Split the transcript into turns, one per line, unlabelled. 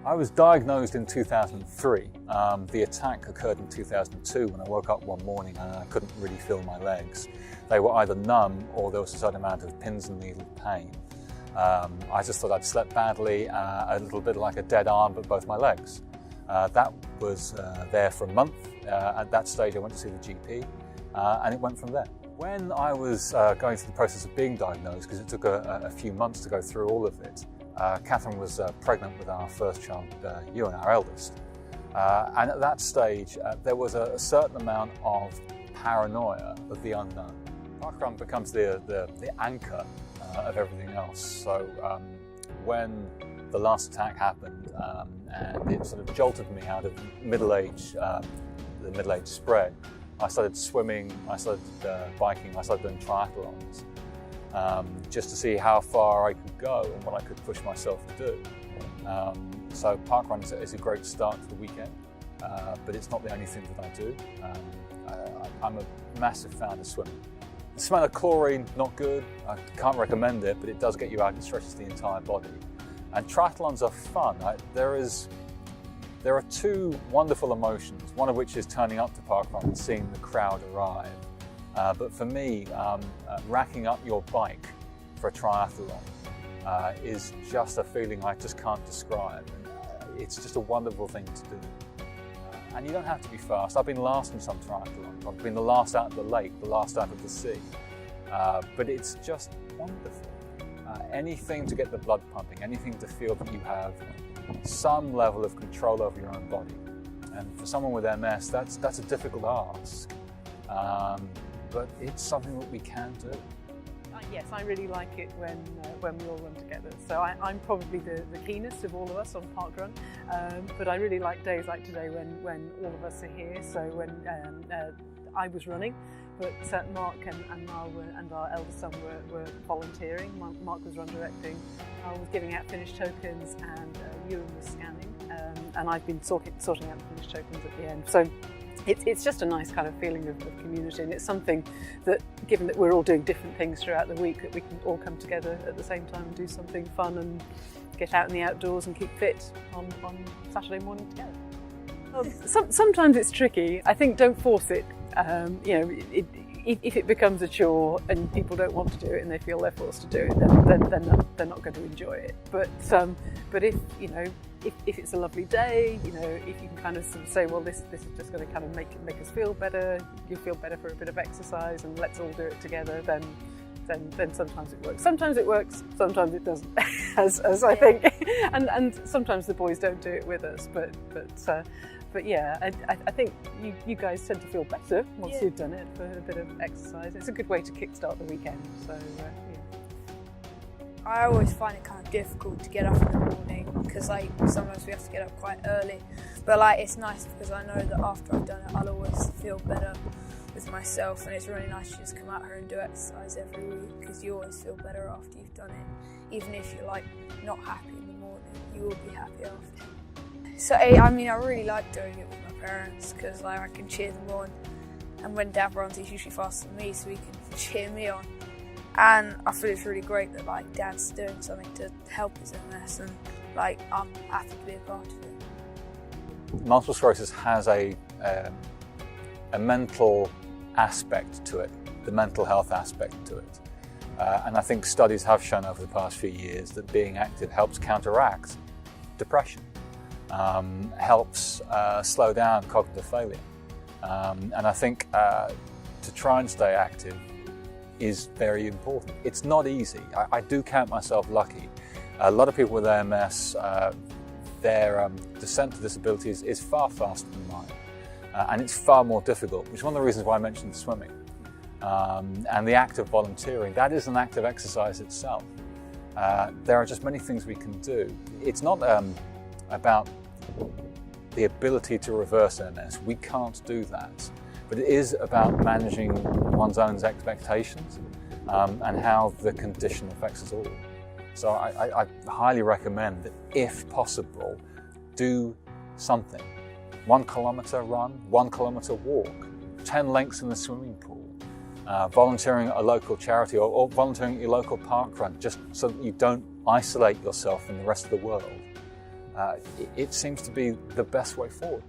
I was diagnosed in 2003. The attack occurred in 2002 when I woke up one morning and I couldn't really feel my legs. They were either numb or there was a certain amount of pins and needle pain. I just thought I'd slept badly, a little bit like a dead arm, but both my legs. That was there for a month. At that stage I went to see the GP and it went from there. When I was going through the process of being diagnosed, because it took a few months to go through all of it, Catherine was pregnant with our first child, Ewan, our eldest. And at that stage, there was a certain amount of paranoia of the unknown. Parkrun becomes the anchor of everything else. So when the last attack happened and it sort of jolted me out of middle-age, the middle-age spread, I started swimming, I started biking, I started doing triathlons. Just to see how far I could go and what I could push myself to do. So Parkrun is a great start to the weekend, but it's not the only thing that I do. I'm a massive fan of swimming. The smell of chlorine, not good. I can't recommend it, but it does get you out and stretches the entire body. And triathlons are fun. There are two wonderful emotions, one of which is turning up to Parkrun and seeing the crowd arrive. But for me, racking up your bike for a triathlon is just a feeling I just can't describe. It's just a wonderful thing to do. And you don't have to be fast. I've been last in some triathlons. I've been the last out of the lake, the last out of the sea. But it's just wonderful. Anything to get the blood pumping, anything to feel that you have some level of control over your own body. And for someone with MS, that's a difficult ask. But it's something that we can do.
Yes, I really like it when we all run together. So I'm probably the keenest of all of us on Parkrun, but I really like days like today when all of us are here. So when I was running, but Mark and Niall and our eldest son were volunteering. Mark was run directing, I was giving out finish tokens, and Ewan was scanning, and I've been sorting out the finish tokens at the end. So it's just a nice kind of feeling of community, and it's something that, given that we're all doing different things throughout the week, that we can all come together at the same time and do something fun and get out in the outdoors and keep fit on Saturday morning together. Well, sometimes it's tricky. I think don't force it. If it becomes a chore and people don't want to do it and they feel they're forced to do it, then they're not going to enjoy it. But if it's a lovely day, if you can kind of sort of say, well, this is just going to kind of make us feel better, you feel better for a bit of exercise, and let's all do it together, then sometimes it works. Sometimes it works, sometimes it doesn't, as I think, and sometimes the boys don't do it with us. But yeah, I think you guys tend to feel better once you've done it for a bit of exercise. It's a good way to kickstart the weekend. So yeah.
I always find it kind of difficult to get up in the morning because sometimes we have to get up quite early. But it's nice because I know that after I've done it, I'll always feel better with myself, and it's really nice to just come out here and do exercise every week because you always feel better after you've done it. Even if you're not happy in the morning, you will be happy after. So I really like doing it with my parents because I can cheer them on, and when Dad runs, he's usually faster than me, so he can cheer me on. And I feel it's really great that Dad's doing something to help his MS, and I'm happy to be a part of it.
Multiple sclerosis has a mental aspect to it, the mental health aspect to it. And I think studies have shown over the past few years that being active helps counteract depression, helps slow down cognitive failure. And I think to try and stay active is very important. It's not easy. I do count myself lucky. A lot of people with MS, their descent to disability is far faster than mine. And it's far more difficult, which is one of the reasons why I mentioned swimming. And the act of volunteering, that is an act of exercise itself. There are just many things we can do. It's not about the ability to reverse MS. We can't do that. But it is about managing one's own expectations and how the condition affects us all. So I highly recommend that, if possible, do something. 1 kilometre run, 1 kilometre walk, 10 lengths in the swimming pool, volunteering at a local charity or volunteering at your local park run, just so that you don't isolate yourself from the rest of the world. it seems to be the best way forward.